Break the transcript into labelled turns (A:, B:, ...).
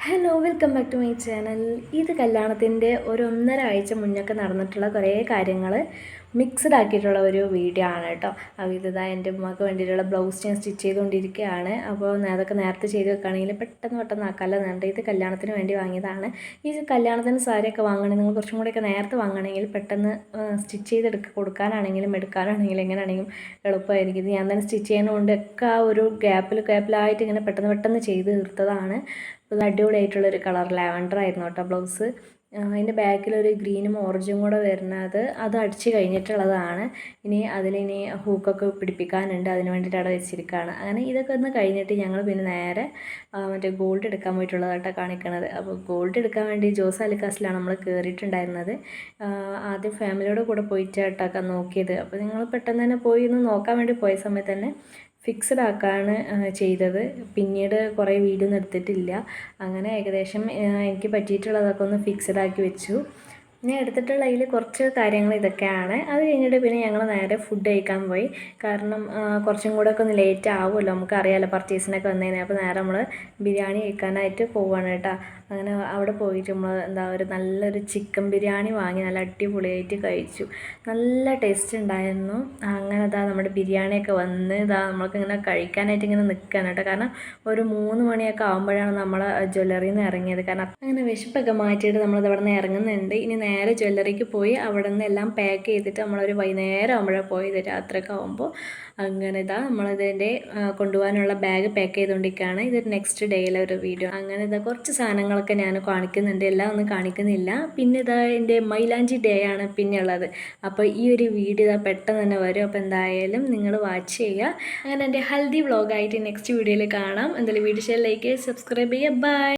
A: Hello welcome back to my channel. ഇത് കല്യാണത്തിൻ്റെ ഒരു 1.5 ആഴ്ച മുന്നൊക്കെ നടന്നിട്ടുള്ള കുറേ കാര്യങ്ങൾ മിക്സ്ഡ് ആക്കിയിട്ടുള്ള ഒരു വീഡിയോ ആണ് കേട്ടോ. അപ്പോൾ ഇതാ എൻ്റെ ഉമ്മക്ക് വേണ്ടിയിട്ടുള്ള ബ്ലൗസ് ഞാൻ സ്റ്റിച്ച് ചെയ്തുകൊണ്ടിരിക്കുകയാണ്. അപ്പോൾ അതൊക്കെ നേരത്തെ ചെയ്ത് വെക്കുകയാണെങ്കിൽ പെട്ടെന്ന് ആക്കാമല്ലോ എന്നുണ്ട്. ഇത് കല്യാണത്തിന് വേണ്ടി വാങ്ങിയതാണ്. ഈ കല്യാണത്തിന് സാരിയൊക്കെ വാങ്ങണമെങ്കിൽ നിങ്ങൾ കുറച്ചും കൂടെയൊക്കെ നേരത്തെ വാങ്ങണമെങ്കിൽ പെട്ടെന്ന് സ്റ്റിച്ച് ചെയ്തെടുക്കുക, കൊടുക്കാനാണെങ്കിലും എടുക്കാനാണെങ്കിലും എങ്ങനെയാണെങ്കിലും എളുപ്പമായിരിക്കും. ഇത് ഞാൻ തന്നെ സ്റ്റിച്ച് ചെയ്യുന്നതുകൊണ്ട് ഒക്കെ ആ ഒരു ഗ്യാപ്പിലായിട്ട് ഇങ്ങനെ പെട്ടെന്ന് ചെയ്ത് തീർത്തതാണ്. ഇത് അടിപൊളിയായിട്ടുള്ളൊരു കളർ ലാവൻഡർ ആയിരുന്നു കേട്ടോ ബ്ലൗസ്. അതിൻ്റെ ബാക്കിലൊരു ഗ്രീനും ഓറഞ്ചും കൂടെ വരുന്നത് അത് അടിച്ച് കഴിഞ്ഞിട്ടുള്ളതാണ്. അതിലിനി ഹൂക്കൊക്കെ പിടിപ്പിക്കാനുണ്ട്, അതിന് വേണ്ടിയിട്ട് അവിടെ വെച്ചിരിക്കുകയാണ്. അങ്ങനെ ഇതൊക്കെ ഒന്ന് കഴിഞ്ഞിട്ട് ഞങ്ങൾ പിന്നെ നേരെ മറ്റേ ഗോൾഡ് എടുക്കാൻ പോയിട്ടുള്ളതായിട്ടാണ് കാണിക്കണത്. അപ്പോൾ ഗോൾഡ് എടുക്കാൻ വേണ്ടി ജോസ് അലിക്കാസിലാണ് നമ്മൾ കയറിയിട്ടുണ്ടായിരുന്നത്. ആദ്യം ഫാമിലിയുടെ കൂടെ പോയിട്ടാണ് നോക്കിയത്. അപ്പോൾ നിങ്ങൾ പെട്ടെന്ന് തന്നെ പോയി ഒന്ന് നോക്കാൻ വേണ്ടി പോയ സമയത്ത് തന്നെ ഫിക്സഡ് ആക്കാണ് ചെയ്തത്. പിന്നീട് കുറേ വീഡിയോ ഒന്നും എടുത്തിട്ടില്ല. അങ്ങനെ ഏകദേശം എനിക്ക് പറ്റിയിട്ടുള്ളതൊക്കെ ഒന്ന് ഫിക്സഡ് ആക്കി വെച്ചു. ഞാൻ എടുത്തിട്ടുള്ള അതിൽ കുറച്ച് കാര്യങ്ങൾ ഇതൊക്കെയാണ്. അത് കഴിഞ്ഞിട്ട് പിന്നെ ഞങ്ങൾ നേരെ ഫുഡ് കഴിക്കാൻ പോയി. കാരണം കുറച്ചും കൂടെ ഒക്കെ ഒന്ന് ലേറ്റ് ആവുമല്ലോ, നമുക്കറിയാമല്ലോ പർച്ചേസിനൊക്കെ വന്നതിന്. അപ്പോൾ നേരെ നമ്മൾ ബിരിയാണി കഴിക്കാനായിട്ട് പോവുകയാണ് കേട്ടോ. അങ്ങനെ അവിടെ പോയിട്ട് നമ്മൾ ഒരു നല്ലൊരു ചിക്കൻ ബിരിയാണി വാങ്ങി നല്ല അടിപൊളിയായിട്ട് കഴിച്ചു. നല്ല ടേസ്റ്റ് ഉണ്ടായിരുന്നു. അങ്ങനെ നമ്മുടെ ബിരിയാണിയൊക്കെ വന്ന് നമ്മൾക്കിങ്ങനെ കഴിക്കാനായിട്ട് ഇങ്ങനെ നിൽക്കുകയാണ് കേട്ടോ. കാരണം ഒരു 3 മണിയൊക്കെ ആകുമ്പോഴാണ് നമ്മൾ ജ്വല്ലറിയിൽ നിന്ന് ഇറങ്ങിയത്. കാരണം അങ്ങനെ വിശപ്പൊക്കെ മാറ്റിയിട്ട് നമ്മളിത് അവിടെ നിന്ന് ഇറങ്ങുന്നുണ്ട്. ഇനി നേരെ ജ്വല്ലറിക്ക് പോയി അവിടെ നിന്ന് എല്ലാം പാക്ക് ചെയ്തിട്ട് നമ്മളൊരു വൈകുന്നേരം ആകുമ്പോഴാണ് പോയത്, രാത്രിയൊക്കെ ആകുമ്പോൾ. അങ്ങനെ നമ്മളിതിൻ്റെ കൊണ്ടുപോകാനുള്ള ബാഗ് പാക്ക് ചെയ്തുകൊണ്ടിരിക്കുകയാണ്. ഇതൊരു നെക്സ്റ്റ് ഡേയിലെ ഒരു വീഡിയോ. അങ്ങനെ കുറച്ച് സാധനങ്ങളൊക്കെ ഞാൻ കാണിക്കുന്നുണ്ട്, എല്ലാം ഒന്നും കാണിക്കുന്നില്ല. പിന്നെ എൻ്റെ മൈലാഞ്ചി ഡേ ആണ് പിന്നെ ഉള്ളത്. അപ്പോൾ ഈ ഒരു വീഡിയോ പെട്ടെന്ന് തന്നെ വരും. അപ്പോൾ എന്തായാലും നിങ്ങൾ വാച്ച് ചെയ്യുക. അങ്ങനെ എൻ്റെ ഹൽദി വ്ളോഗായിട്ട് നെക്സ്റ്റ് വീഡിയോയിൽ കാണാം. എന്തായാലും വീഡിയോ ലൈക്ക് ചെയ്യുക, സബ്സ്ക്രൈബ് ചെയ്യുക. ബൈ.